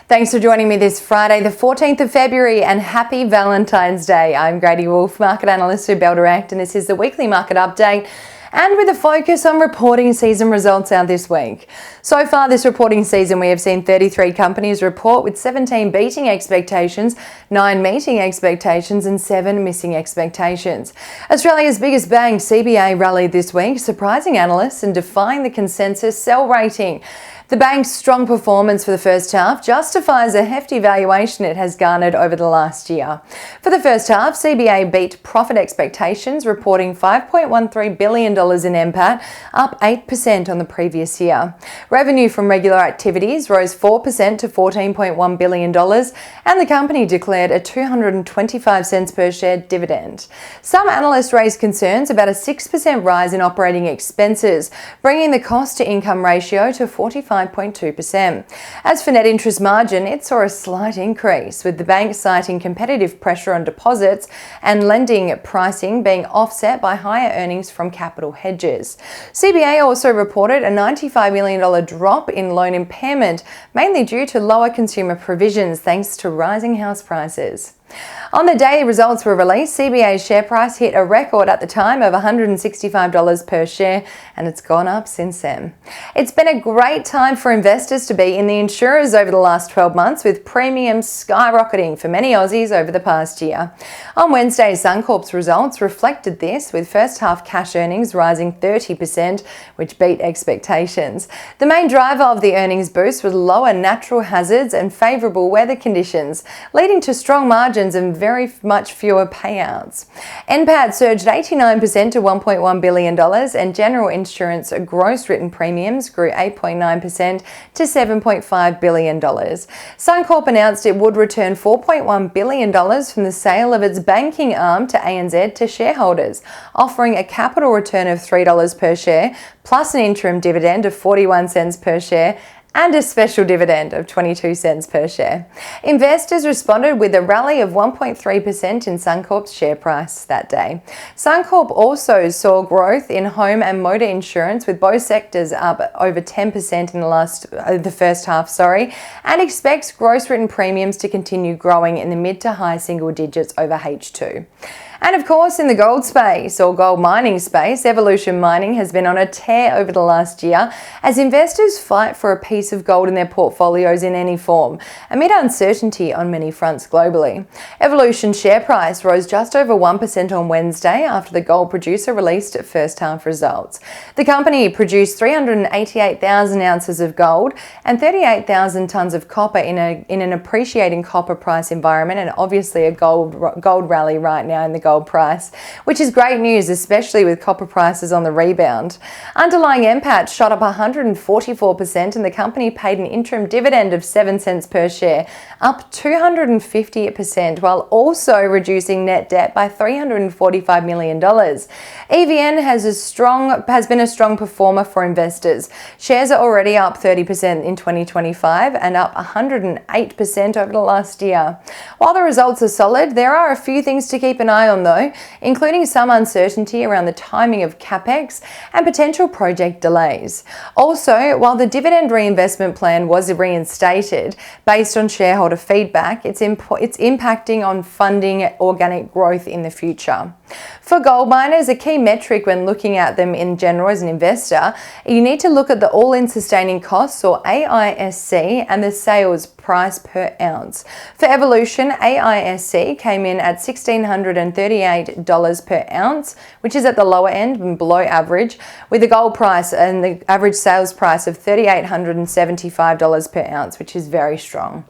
Thanks for joining me this Friday, the 14th of February, and happy Valentine's Day. I'm Grady Wolf, market analyst for Bell Direct, and this is the weekly market update, and with a focus on reporting season results out this week. So far this reporting season, we have seen 33 companies report, with 17 beating expectations, 9 meeting expectations, and 7 missing expectations. Australia's biggest bank, CBA, rallied this week, surprising analysts and defying the consensus sell rating. The bank's strong performance for the first half justifies a hefty valuation it has garnered over the last year. For the first half, CBA beat profit expectations, reporting $5.13 billion in NPAT, up 8% on the previous year. Revenue from regular activities rose 4% to $14.1 billion, and the company declared a 225 cents per share dividend. Some analysts raised concerns about a 6% rise in operating expenses, bringing the cost-to-income ratio to 45.2%. As for net interest margin, it saw a slight increase, with the bank citing competitive pressure on deposits and lending pricing being offset by higher earnings from capital hedges. CBA also reported a $95 million drop in loan impairment, mainly due to lower consumer provisions thanks to rising house prices. On the day results were released, CBA's share price hit a record at the time of $165 per share, and it's gone up since then. It's been a great time for investors to be in the insurers over the last 12 months, with premiums skyrocketing for many Aussies over the past year. On Wednesday, Suncorp's results reflected this, with first half cash earnings rising 30%, which beat expectations. The main driver of the earnings boost was lower natural hazards and favourable weather conditions, leading to strong margins and very much fewer payouts. NPAT surged 89% to $1.1 billion, and general insurance gross written premiums grew 8.9% to $7.5 billion. Suncorp announced it would return $4.1 billion from the sale of its banking arm to ANZ to shareholders, offering a capital return of $3 per share, plus an interim dividend of 41 cents per share, and a special dividend of 22 cents per share. Investors responded with a rally of 1.3% in Suncorp's share price that day. Suncorp also saw growth in home and motor insurance, with both sectors up over 10% in the first half, and expects gross written premiums to continue growing in the mid to high single digits over H2. And of course, in the gold space, or gold mining space, Evolution Mining has been on a tear over the last year as investors fight for a piece of gold in their portfolios in any form, amid uncertainty on many fronts globally. Evolution's share price rose just over 1% on Wednesday after the gold producer released first half results. The company produced 388,000 ounces of gold and 38,000 tonnes of copper in an appreciating copper price environment, and obviously a gold rally right now in the gold price, which is great news, especially with copper prices on the rebound. Underlying NPAT shot up 144%, and the company paid an interim dividend of 7 cents per share, up 250%, while also reducing net debt by $345 million. EVN has been a strong performer for investors. Shares are already up 30% in 2025 and up 108% over the last year. While the results are solid, there are a few things to keep an eye on though, including some uncertainty around the timing of CapEx and potential project delays. Also, while the dividend reinvestment plan was reinstated based on shareholder feedback, it's impacting on funding organic growth in the future. For gold miners, a key metric when looking at them in general as an investor, you need to look at the all-in sustaining costs, or AISC, and the sales price per ounce. For Evolution, AISC came in at $1,638 per ounce, which is at the lower end and below average, with the gold price and the average sales price of $3,875 per ounce, which is very strong.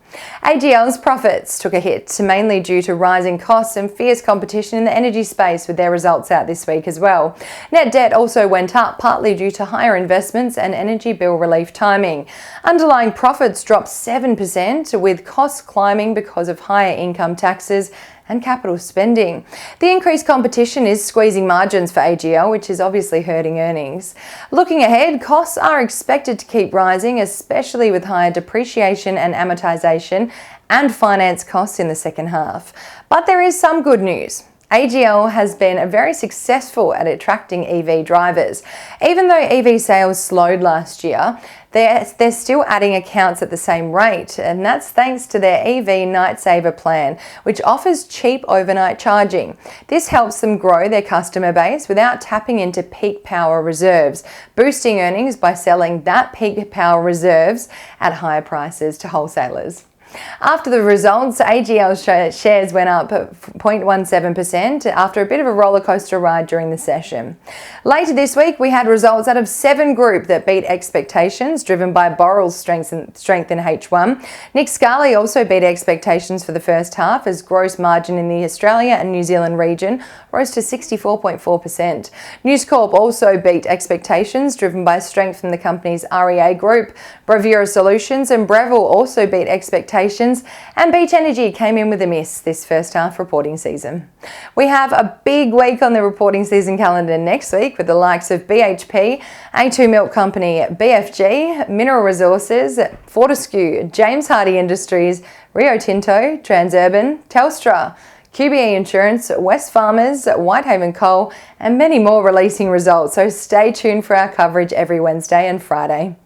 AGL's profits took a hit, mainly due to rising costs and fierce competition in the energy space, with their results out this week as well. Net debt also went up, partly due to higher investments and energy bill relief timing. Underlying profits dropped 7%, with costs climbing because of higher income taxes and capital spending. The increased competition is squeezing margins for AGL, which is obviously hurting earnings. Looking ahead, costs are expected to keep rising, especially with higher depreciation and amortization and finance costs in the second half. But there is some good news. AGL has been very successful at attracting EV drivers. Even though EV sales slowed last year, they're still adding accounts at the same rate, and that's thanks to their EV Night Saver plan, which offers cheap overnight charging. This helps them grow their customer base without tapping into peak power reserves, boosting earnings by selling that peak power reserves at higher prices to wholesalers. After the results, AGL shares went up 0.17% after a bit of a rollercoaster ride during the session. Later this week, we had results out of 7 Group that beat expectations, driven by Boral's strength in H1. Nick Scali also beat expectations for the first half as gross margin in the Australia and New Zealand region rose to 64.4%. News Corp also beat expectations, driven by strength from the company's REA Group. Bravura Solutions and Breville also beat expectations, and Beach Energy came in with a miss this first half reporting season. We have a big week on the reporting season calendar next week with the likes of BHP, A2 Milk Company, BFG, Mineral Resources, Fortescue, James Hardie Industries, Rio Tinto, Transurban, Telstra, CBA Insurance, West Farmers, Whitehaven Coal, and many more releasing results, so stay tuned for our coverage every Wednesday and Friday.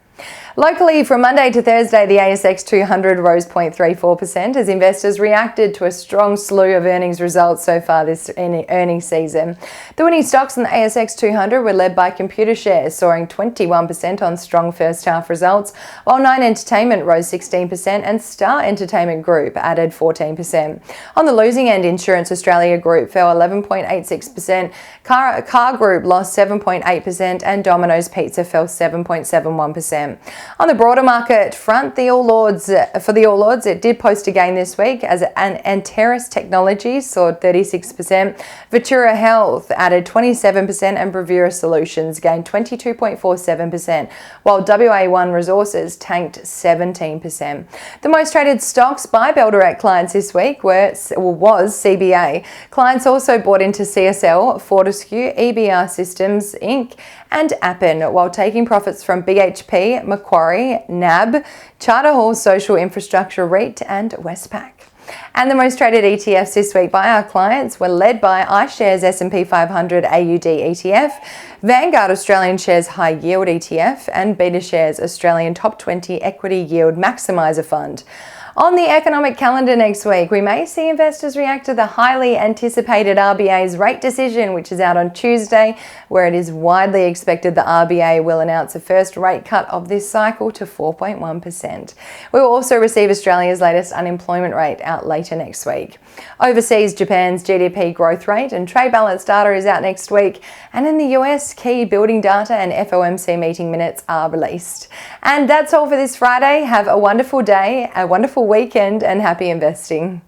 Locally, from Monday to Thursday, the ASX 200 rose 0.34% as investors reacted to a strong slew of earnings results so far this earnings season. The winning stocks in the ASX 200 were led by computer shares, soaring 21% on strong first half results, while Nine Entertainment rose 16% and Star Entertainment Group added 14%. On the losing end, Insurance Australia Group fell 11.86%, Car Group lost 7.8%, and Domino's Pizza fell 7.71%. On the broader market front, for the All Ords, it did post a gain this week as Anteris Technologies soared 36%, Ventura Health added 27%, and Bravura Solutions gained 22.47%, while WA1 Resources tanked 17%. The most traded stocks by Bell Direct clients this week was CBA. Clients also bought into CSL, Fortescue, EBR Systems Inc., and Appen, while taking profits from BHP, Macquarie, NAB, Charter Hall Social Infrastructure REIT, and Westpac. And the most traded ETFs this week by our clients were led by iShares S&P 500 AUD ETF, Vanguard Australian Shares High Yield ETF, and BetaShares Australian Top 20 Equity Yield Maximiser Fund. On the economic calendar next week, we may see investors react to the highly anticipated RBA's rate decision, which is out on Tuesday, where it is widely expected the RBA will announce a first rate cut of this cycle to 4.1%. We will also receive Australia's latest unemployment rate out later next week. Overseas, Japan's GDP growth rate and trade balance data is out next week, and in the US, key building data and FOMC meeting minutes are released. And that's all for this Friday. Have a wonderful day, a wonderful weekend, and happy investing.